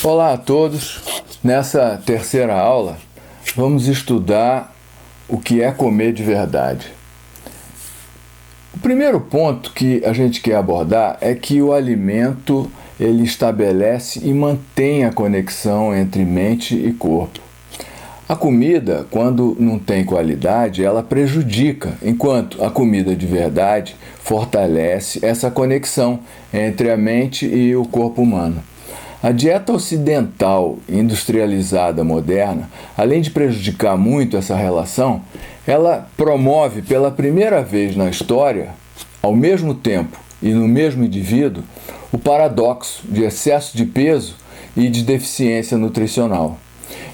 Olá a todos. Nessa terceira aula, vamos estudar o que é comer de verdade. O primeiro ponto que a gente quer abordar é que o alimento ele estabelece e mantém a conexão entre mente e corpo. A comida, quando não tem qualidade, ela prejudica, enquanto a comida de verdade fortalece essa conexão entre a mente e o corpo humano. A dieta ocidental industrializada moderna, além de prejudicar muito essa relação, ela promove pela primeira vez na história, ao mesmo tempo e no mesmo indivíduo, o paradoxo de excesso de peso e de deficiência nutricional.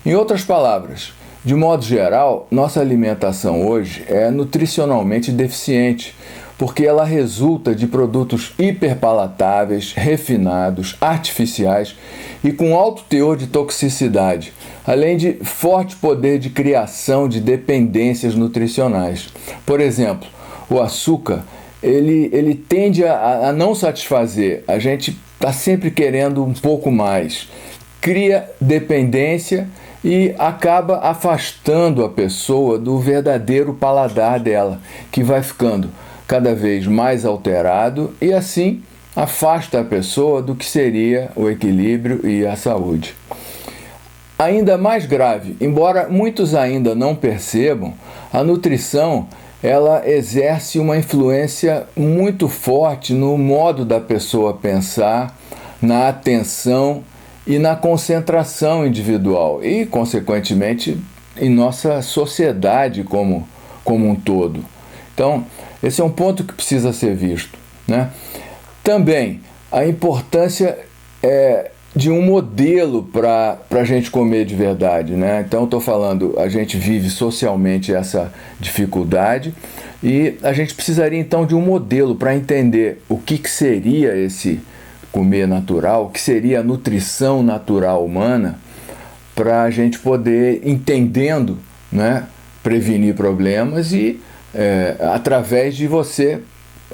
Em outras palavras, de modo geral, nossa alimentação hoje é nutricionalmente deficiente, porque ela resulta de produtos hiperpalatáveis, refinados, artificiais e com alto teor de toxicidade, além de forte poder de criação de dependências nutricionais. Por exemplo, o açúcar, ele tende a não satisfazer, a gente está sempre querendo um pouco mais, cria dependência e acaba afastando a pessoa do verdadeiro paladar dela, que vai ficando cada vez mais alterado e assim afasta a pessoa do que seria o equilíbrio e a saúde. Ainda mais grave, embora muitos ainda não percebam, a nutrição ela exerce uma influência muito forte no modo da pessoa pensar, na atenção e na concentração individual e, consequentemente, em nossa sociedade como um todo. Então, esse é um ponto que precisa ser visto, né? Também a importância de um modelo para a gente comer de verdade, né? Então, estou falando, a gente vive socialmente essa dificuldade e a gente precisaria então de um modelo para entender o que seria esse comer natural, o que seria a nutrição natural humana, para a gente poder, entendendo, né, prevenir problemas e através de você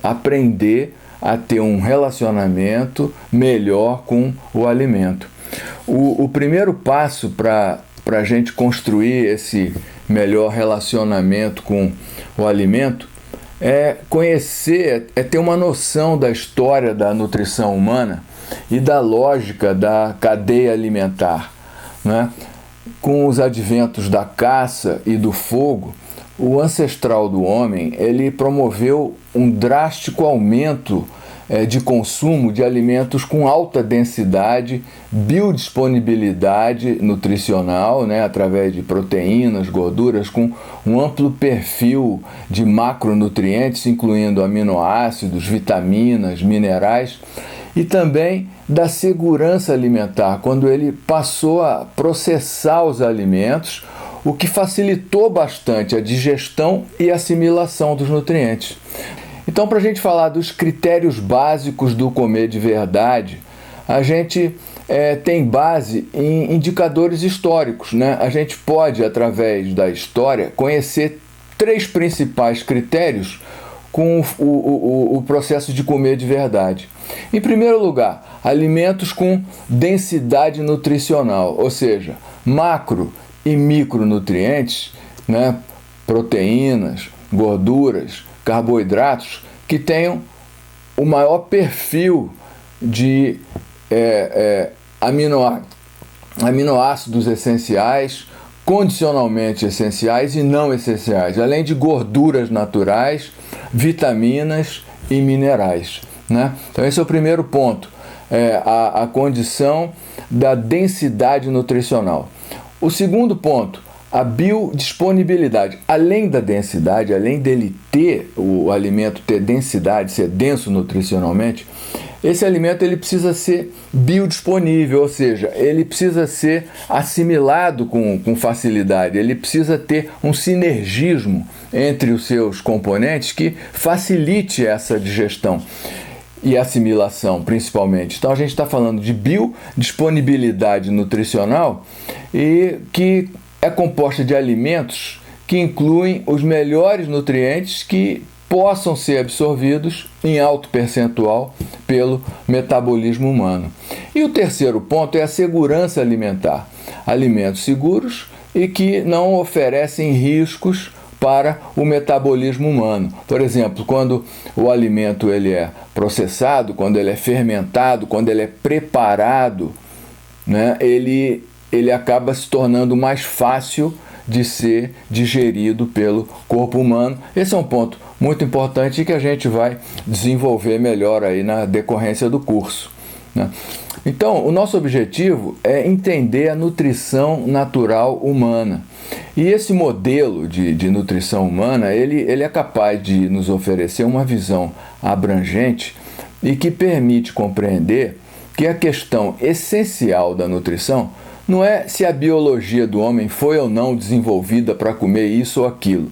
aprender a ter um relacionamento melhor com o alimento. O primeiro passo para a gente construir esse melhor relacionamento com o alimento é conhecer, é ter uma noção da história da nutrição humana e da lógica da cadeia alimentar, né? Com os adventos da caça e do fogo, o ancestral do homem ele promoveu um drástico aumento de consumo de alimentos com alta densidade, biodisponibilidade nutricional, né, através de proteínas, gorduras, com um amplo perfil de macronutrientes, incluindo aminoácidos, vitaminas, minerais, e também da segurança alimentar, quando ele passou a processar os alimentos, o que facilitou bastante a digestão e assimilação dos nutrientes. Então, para a gente falar dos critérios básicos do comer de verdade, a gente tem base em indicadores históricos, né? A gente pode, através da história, conhecer três principais critérios com o processo de comer de verdade. Em primeiro lugar, alimentos com densidade nutricional, ou seja, macro e micronutrientes, né? Proteínas, gorduras, carboidratos que tenham o maior perfil de aminoácidos essenciais, condicionalmente essenciais e não essenciais, além de gorduras naturais, vitaminas e minerais, né? Então esse é o primeiro ponto, a condição da densidade nutricional. O segundo ponto, a biodisponibilidade. Além da densidade, além dele ter, o alimento ter densidade, ser denso nutricionalmente, esse alimento ele precisa ser biodisponível, ou seja, ele precisa ser assimilado com facilidade, ele precisa ter um sinergismo entre os seus componentes que facilite essa digestão e assimilação, principalmente. Então a gente está falando de biodisponibilidade nutricional e que é composta de alimentos que incluem os melhores nutrientes que possam ser absorvidos em alto percentual pelo metabolismo humano. E o terceiro ponto é a segurança alimentar. Alimentos seguros e que não oferecem riscos para o metabolismo humano. Por exemplo, quando o alimento ele é processado, quando ele é fermentado, quando ele é preparado, né, ele acaba se tornando mais fácil de ser digerido pelo corpo humano. Esse é um ponto muito importante que a gente vai desenvolver melhor aí na decorrência do curso, né? Então, o nosso objetivo é entender a nutrição natural humana. E esse modelo de nutrição humana, ele é capaz de nos oferecer uma visão abrangente e que permite compreender que a questão essencial da nutrição não é se a biologia do homem foi ou não desenvolvida para comer isso ou aquilo,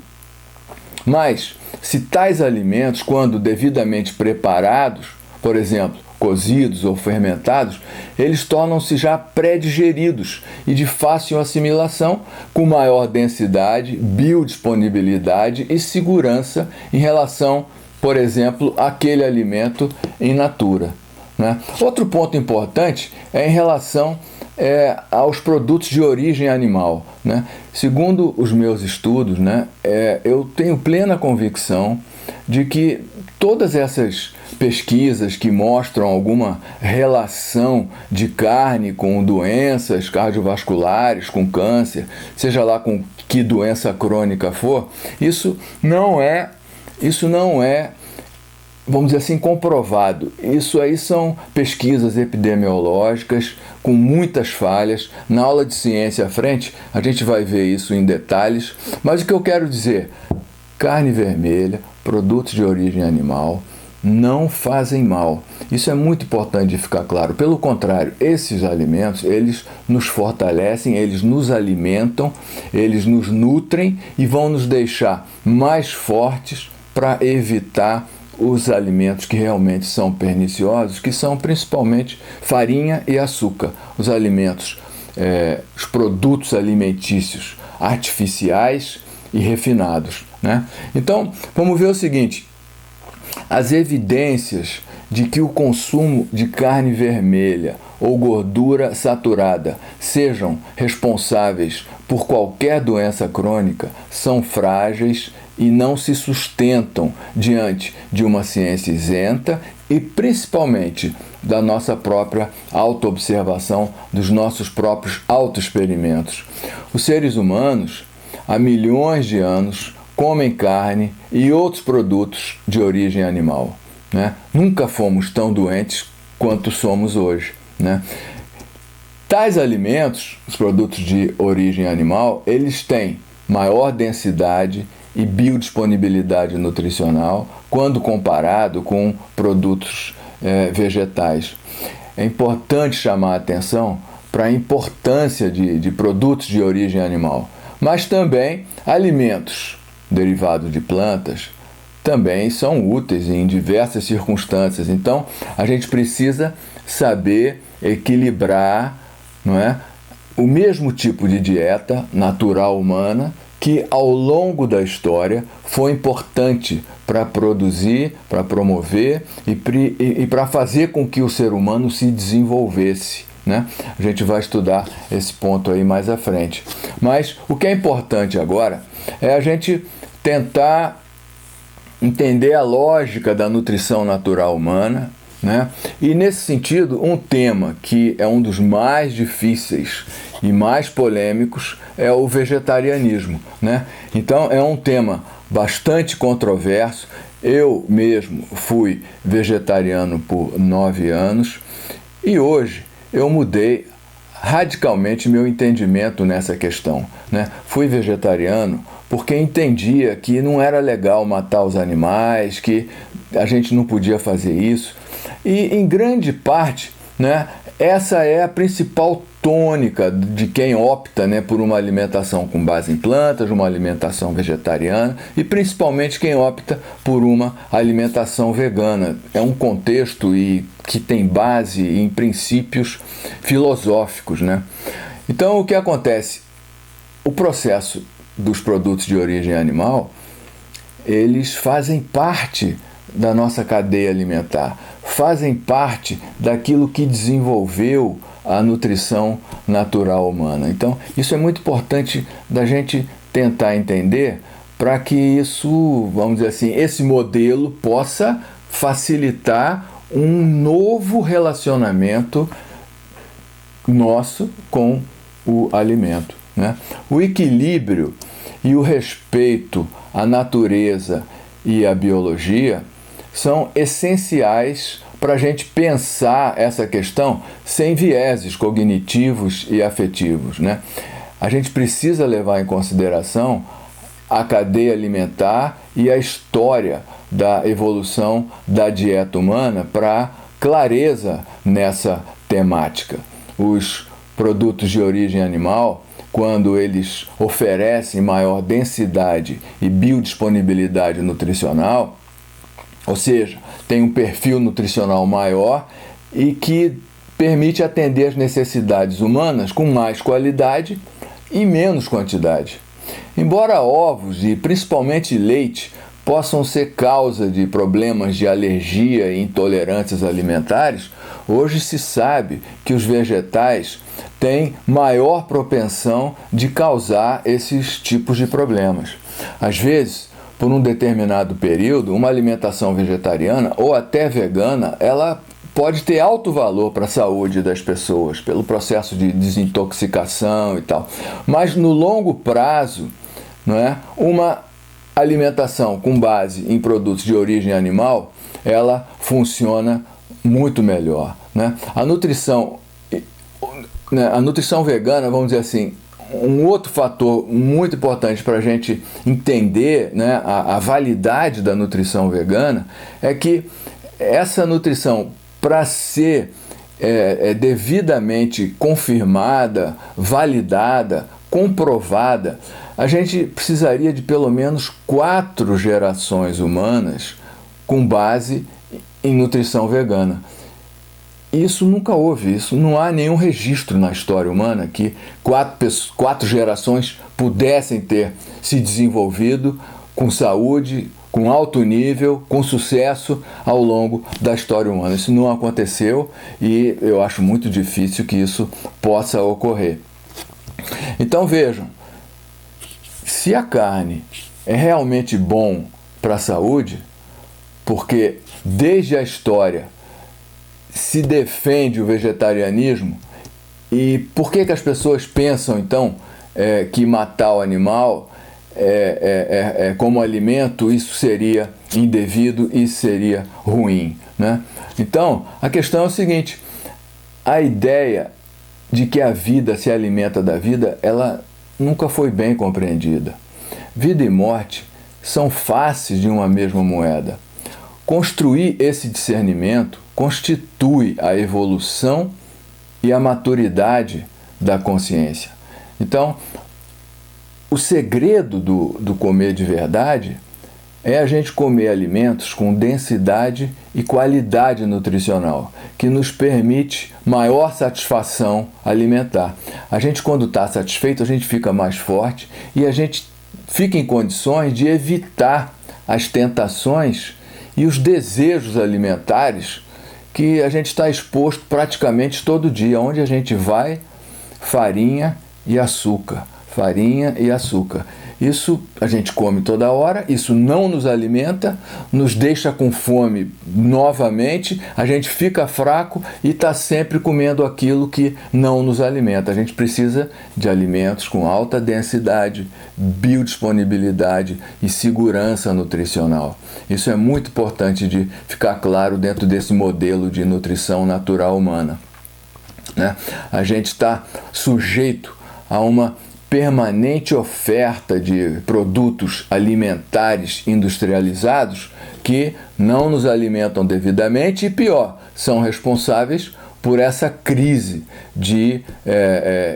mas se tais alimentos, quando devidamente preparados, por exemplo, cozidos ou fermentados, eles tornam-se já pré-digeridos e de fácil assimilação, com maior densidade, biodisponibilidade e segurança em relação, por exemplo, àquele alimento in natura, né? Outro ponto importante é em relação aos produtos de origem animal, né? Segundo os meus estudos, né, eu tenho plena convicção de que todas essas pesquisas que mostram alguma relação de carne com doenças cardiovasculares, com câncer, seja lá com que doença crônica for, isso não é, vamos dizer assim, comprovado. Isso aí são pesquisas epidemiológicas com muitas falhas. Na aula de ciência à frente, a gente vai ver isso em detalhes. Mas o que eu quero dizer, carne vermelha, produtos de origem animal, não fazem mal. Isso é muito importante de ficar claro. Pelo contrário, esses alimentos, eles nos fortalecem, eles nos alimentam, eles nos nutrem e vão nos deixar mais fortes para evitar os alimentos que realmente são perniciosos, que são principalmente farinha e açúcar. Os alimentos, os produtos alimentícios artificiais e refinados, né? Então, vamos ver o seguinte: as evidências de que o consumo de carne vermelha ou gordura saturada sejam responsáveis por qualquer doença crônica são frágeis e não se sustentam diante de uma ciência isenta e principalmente da nossa própria autoobservação, dos nossos próprios autoexperimentos. Os seres humanos, há milhões de anos, comem carne e outros produtos de origem animal, né? Nunca fomos tão doentes quanto somos hoje, né? Tais alimentos, os produtos de origem animal, eles têm maior densidade e biodisponibilidade nutricional quando comparado com produtos vegetais. É importante chamar a atenção para a importância de produtos de origem animal, mas também alimentos derivados de plantas também são úteis em diversas circunstâncias. Então, a gente precisa saber equilibrar, não é, o mesmo tipo de dieta natural humana que ao longo da história foi importante para produzir, para promover e para fazer com que o ser humano se desenvolvesse, né? A gente vai estudar esse ponto aí mais à frente. Mas o que é importante agora é a gente tentar entender a lógica da nutrição natural humana, né? E nesse sentido, um tema que é um dos mais difíceis e mais polêmicos é o vegetarianismo, né? Então é um tema bastante controverso. Eu mesmo fui vegetariano por 9 anos e hoje eu mudei radicalmente meu entendimento nessa questão, né? Fui vegetariano porque entendia que não era legal matar os animais, que a gente não podia fazer isso. E, em grande parte, né, essa é a principal tônica de quem opta, né, por uma alimentação com base em plantas, uma alimentação vegetariana e principalmente quem opta por uma alimentação vegana. É um contexto que tem base em princípios filosóficos, né? Então, o que acontece? O processo dos produtos de origem animal, eles fazem parte da nossa cadeia alimentar, fazem parte daquilo que desenvolveu a nutrição natural humana. Então, isso é muito importante da gente tentar entender para que isso, vamos dizer assim, esse modelo possa facilitar um novo relacionamento nosso com o alimento, né? O equilíbrio e o respeito à natureza e à biologia são essenciais para a gente pensar essa questão sem vieses cognitivos e afetivos, né? A gente precisa levar em consideração a cadeia alimentar e a história da evolução da dieta humana para clareza nessa temática. Os produtos de origem animal, quando eles oferecem maior densidade e biodisponibilidade nutricional, ou seja, tem um perfil nutricional maior e que permite atender as necessidades humanas com mais qualidade e menos quantidade. Embora ovos e principalmente leite possam ser causa de problemas de alergia e intolerâncias alimentares, hoje se sabe que os vegetais têm maior propensão de causar esses tipos de problemas. Às vezes, por um determinado período, uma alimentação vegetariana ou até vegana, ela pode ter alto valor para a saúde das pessoas, pelo processo de desintoxicação e tal. Mas no longo prazo, não é? Uma alimentação com base em produtos de origem animal, ela funciona muito melhor, né? A nutrição vegana, vamos dizer assim, um outro fator muito importante para a gente entender, né, a validade da nutrição vegana é que essa nutrição, para ser devidamente confirmada, validada, comprovada, a gente precisaria de pelo menos 4 gerações humanas com base em nutrição vegana. Isso nunca houve, isso não há nenhum registro na história humana que 4 gerações pudessem ter se desenvolvido com saúde, com alto nível, com sucesso ao longo da história humana. Isso não aconteceu e eu acho muito difícil que isso possa ocorrer. Então vejam, se a carne é realmente bom para a saúde, porque desde a história se defende o vegetarianismo, e por que as pessoas pensam então que matar o animal como alimento, isso seria indevido e seria ruim, né? Então, a questão é o seguinte: a ideia de que a vida se alimenta da vida, ela nunca foi bem compreendida. Vida e morte são faces de uma mesma moeda. Construir esse discernimento constitui a evolução e a maturidade da consciência. Então, o segredo do comer de verdade é a gente comer alimentos com densidade e qualidade nutricional, que nos permite maior satisfação alimentar. A gente, quando está satisfeito, a gente fica mais forte e a gente fica em condições de evitar as tentações e os desejos alimentares que a gente está exposto praticamente todo dia. Onde a gente vai, farinha e açúcar. Farinha e açúcar. Isso a gente come toda hora, isso não nos alimenta, nos deixa com fome novamente, a gente fica fraco e está sempre comendo aquilo que não nos alimenta. A gente precisa de alimentos com alta densidade, biodisponibilidade e segurança nutricional. Isso é muito importante de ficar claro dentro desse modelo de nutrição natural humana, né? A gente está sujeito a uma permanente oferta de produtos alimentares industrializados que não nos alimentam devidamente e, pior, são responsáveis por essa crise de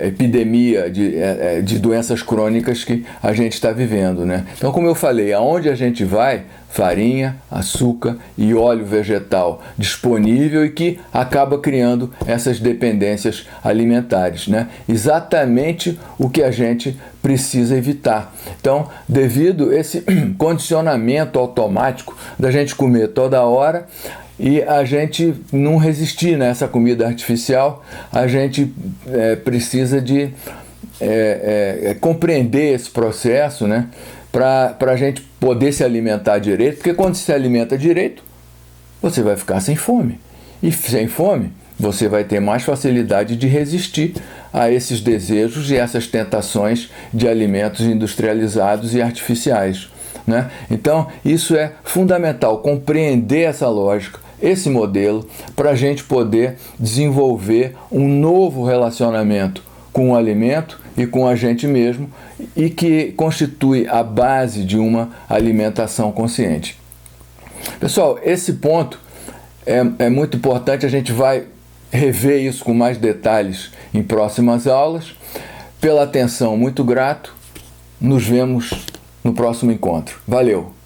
epidemia, de doenças crônicas que a gente está vivendo, né? Então, como eu falei, aonde a gente vai, farinha, açúcar e óleo vegetal disponível e que acaba criando essas dependências alimentares, né? Exatamente o que a gente precisa evitar. Então, devido a esse condicionamento automático da gente comer toda hora e a gente não resistir nessa comida artificial, a gente precisa de compreender esse processo, né? Para a gente poder se alimentar direito, porque quando se alimenta direito, você vai ficar sem fome. E sem fome, você vai ter mais facilidade de resistir a esses desejos e essas tentações de alimentos industrializados e artificiais, né? Então, isso é fundamental, compreender essa lógica, esse modelo, para a gente poder desenvolver um novo relacionamento com o alimento e com a gente mesmo, e que constitui a base de uma alimentação consciente. Pessoal, esse ponto é muito importante, a gente vai rever isso com mais detalhes em próximas aulas. Pela atenção, muito grato, nos vemos no próximo encontro. Valeu!